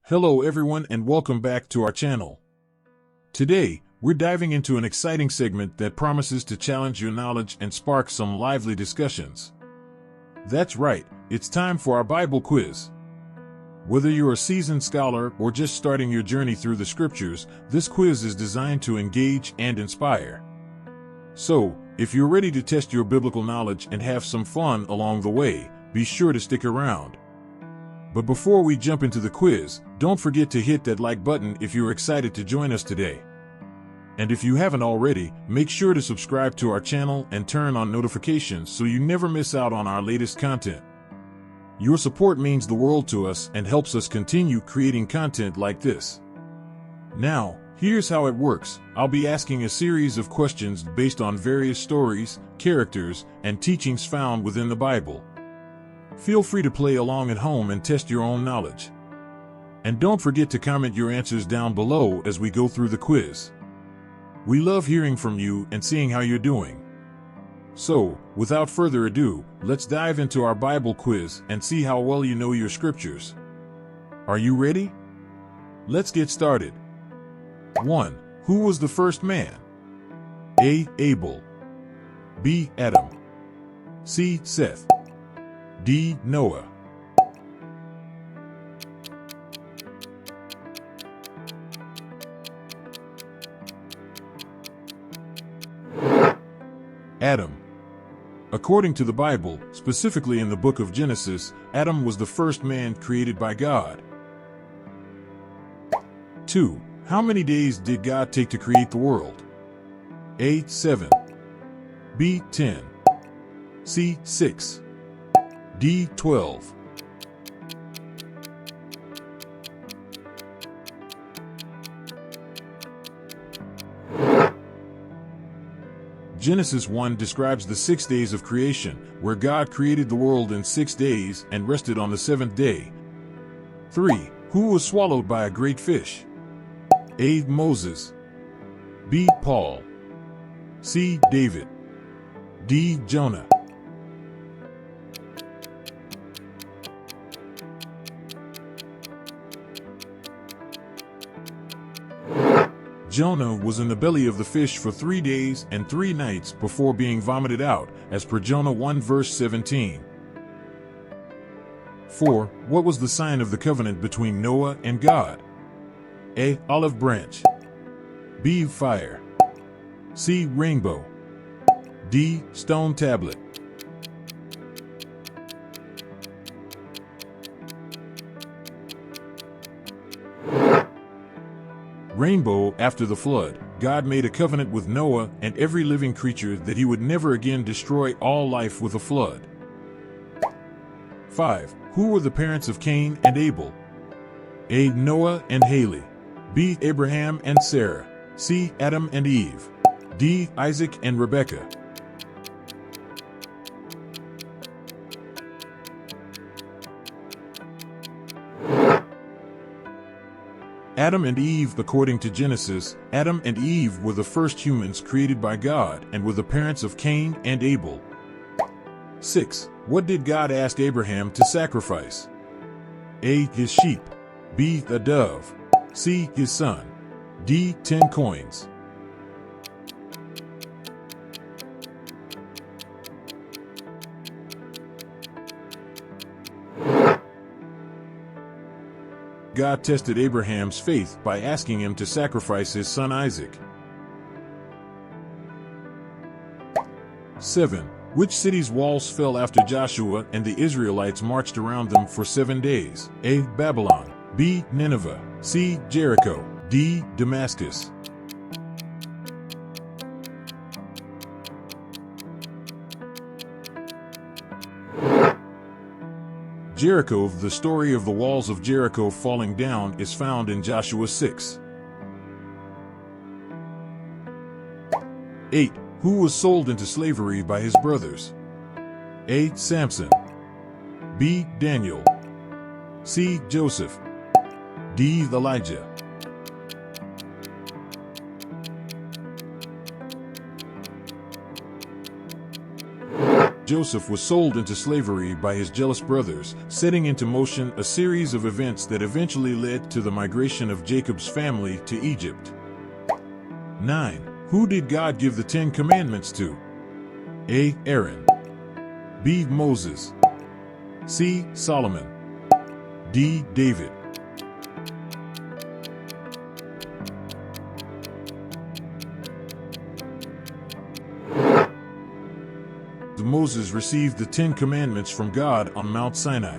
Hello everyone and welcome back to our channel. Today, we're diving into an exciting segment that promises to challenge your knowledge and spark some lively discussions. That's right, it's time for our Bible quiz. Whether you're a seasoned scholar or just starting your journey through the scriptures, this quiz is designed to engage and inspire. So, if you're ready to test your biblical knowledge and have some fun along the way, be sure to stick around. But before we jump into the quiz, don't forget to hit that like button if you're excited to join us today. And if you haven't already, make sure to subscribe to our channel and turn on notifications so you never miss out on our latest content. Your support means the world to us and helps us continue creating content like this. Now, here's how it works. I'll be asking a series of questions based on various stories, characters, and teachings found within the Bible. Feel free to play along at home and test your own knowledge. And don't forget to comment your answers down below as we go through the quiz. We love hearing from you and seeing how you're doing. So, without further ado, let's dive into our Bible quiz and see how well you know your scriptures. Are you ready? Let's get started. 1. Who was the first man? A. Abel. B. Adam. C. Seth. D. Noah. Adam. According to the Bible, specifically in the book of Genesis, Adam was the first man created by God. 2. How many days did God take to create the world? A. 7. B. 10. C. 6. D. 12. Genesis 1 describes the 6 days of creation, where God created the world in 6 days and rested on the 7th day. 3. Who was swallowed by a great fish? A. Moses. B. Paul. C. David. D. Jonah. Jonah was in the belly of the fish for 3 days and 3 nights before being vomited out, as per Jonah 1 verse 17. 4. What was the sign of the covenant between Noah and God? A. Olive branch. B. Fire. C. Rainbow. D. Stone tablet. Rainbow. After the flood, God made a covenant with Noah and every living creature that he would never again destroy all life with a flood. 5. Who were the parents of Cain and Abel? A. Noah and Haley. B. Abraham and Sarah. C. Adam and Eve. D. Isaac and Rebekah. Adam and Eve. According to Genesis, Adam and Eve were the first humans created by God and were the parents of Cain and Abel. 6. What did God ask Abraham to sacrifice? A. His sheep. B. A dove. C. His son. D. 10 coins. God tested Abraham's faith by asking him to sacrifice his son Isaac. 7. Which city's walls fell after Joshua and the Israelites marched around them for 7 days? A. Babylon. B. Nineveh. C. Jericho. D. Damascus. Jericho. The story of the walls of Jericho falling down is found in Joshua 6. 8. Who was sold into slavery by his brothers? A. Samson. B. Daniel. C. Joseph. D. Elijah. Joseph was sold into slavery by his jealous brothers, setting into motion a series of events that eventually led to the migration of Jacob's family to Egypt. 9. Who did God give the 10 Commandments to? A. Aaron. B. Moses. C. Solomon. D. David. Moses received the 10 Commandments from God on Mount Sinai.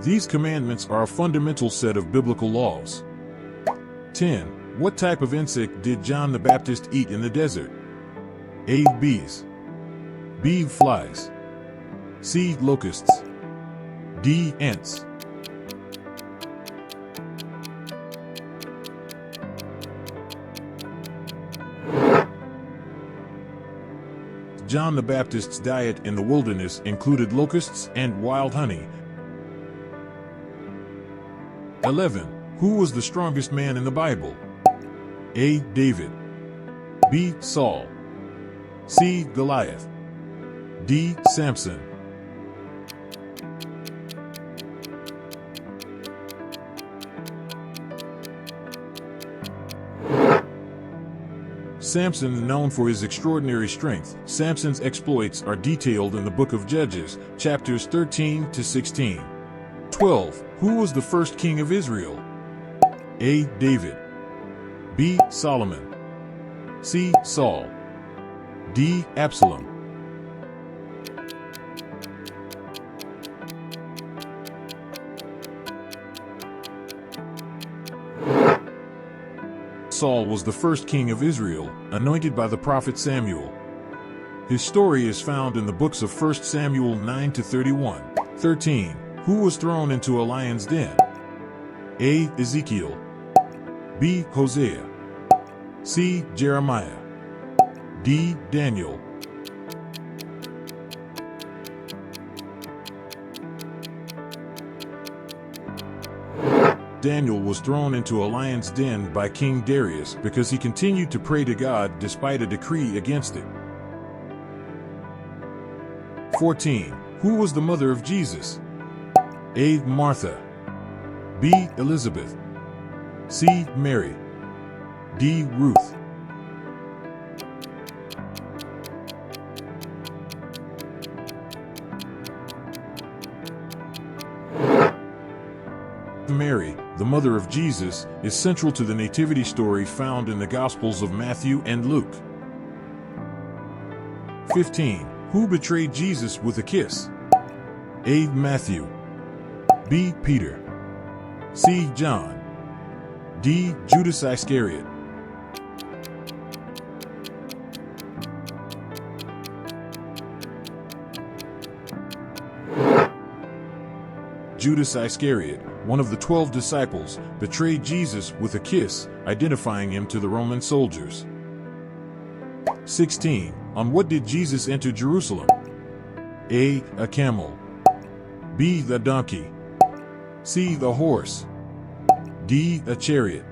These commandments are a fundamental set of biblical laws. 10. What type of insect did John the Baptist eat in the desert? A. Bees. B. Flies. C. Locusts. D. Ants. John the Baptist's diet in the wilderness included locusts and wild honey. 11. Who was the strongest man in the Bible? A. David. B. Saul. C. Goliath. D. Samson. Samson, known for his extraordinary strength, Samson's exploits are detailed in the book of Judges, chapters 13 to 16. 12. Who was the first king of Israel? A. David. B. Solomon. C. Saul. D. Absalom. Saul was the first king of Israel, anointed by the prophet Samuel. His story is found in the books of 1 Samuel 9 to 31. 13. Who was thrown into a lion's den? A. Ezekiel. B. Hosea. C. Jeremiah. D. Daniel. Daniel was thrown into a lion's den by King Darius because he continued to pray to God despite a decree against it. 14. Who was the mother of Jesus? A. Martha. B. Elizabeth. C. Mary. D. Ruth. Mary, the mother of Jesus, is central to the nativity story found in the Gospels of Matthew and Luke. 15. Who betrayed Jesus with a kiss? A. Matthew. B. Peter. C. John. D. Judas Iscariot. Judas Iscariot, one of the 12 disciples, betrayed Jesus with a kiss, identifying him to the Roman soldiers. 16. On what did Jesus enter Jerusalem? A. A camel. B. The donkey. C. The horse. D. A chariot.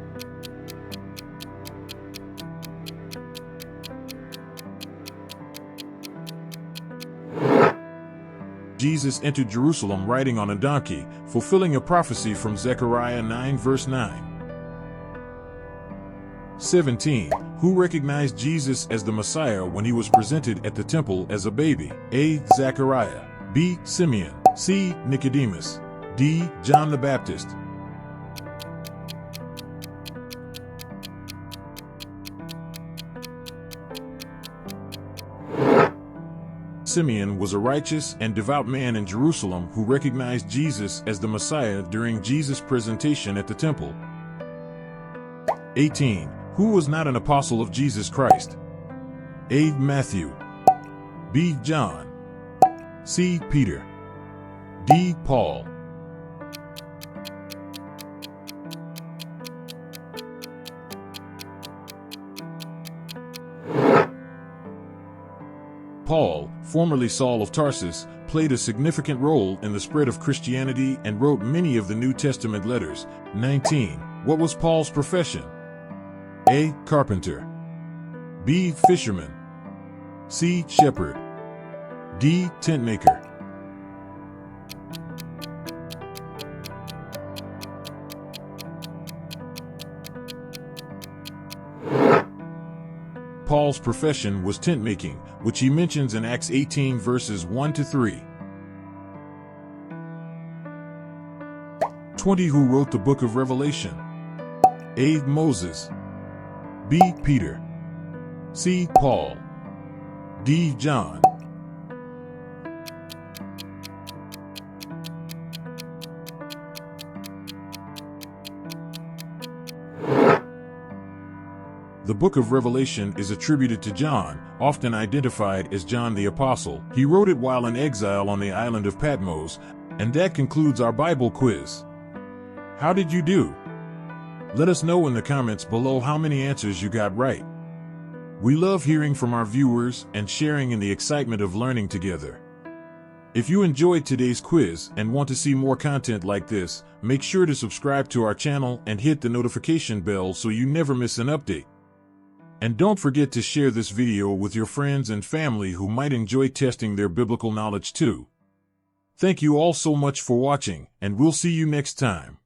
Jesus entered Jerusalem riding on a donkey, fulfilling a prophecy from Zechariah 9 verse 9. 17. Who recognized Jesus as the Messiah when he was presented at the temple as a baby? A. Zechariah. B. Simeon. C. Nicodemus. D. John the Baptist. Simeon was a righteous and devout man in Jerusalem who recognized Jesus as the Messiah during Jesus' presentation at the temple. 18. Who was not an apostle of Jesus Christ? A. Matthew. B. John. C. Peter. D. Paul. Paul, formerly Saul of Tarsus, played a significant role in the spread of Christianity and wrote many of the New Testament letters. 19. What was Paul's profession? A. Carpenter. B. Fisherman. C. Shepherd. D. Tent maker. Paul's profession was tent making, which he mentions in Acts 18 verses 1 to 3. 20. Who wrote the book of Revelation? A. Moses. B. Peter. C. Paul. D. John. The book of Revelation is attributed to John, often identified as John the Apostle. He wrote it while in exile on the island of Patmos, and that concludes our Bible quiz. How did you do? Let us know in the comments below how many answers you got right. We love hearing from our viewers and sharing in the excitement of learning together. If you enjoyed today's quiz and want to see more content like this, make sure to subscribe to our channel and hit the notification bell so you never miss an update. And don't forget to share this video with your friends and family who might enjoy testing their biblical knowledge too. Thank you all so much for watching, and we'll see you next time.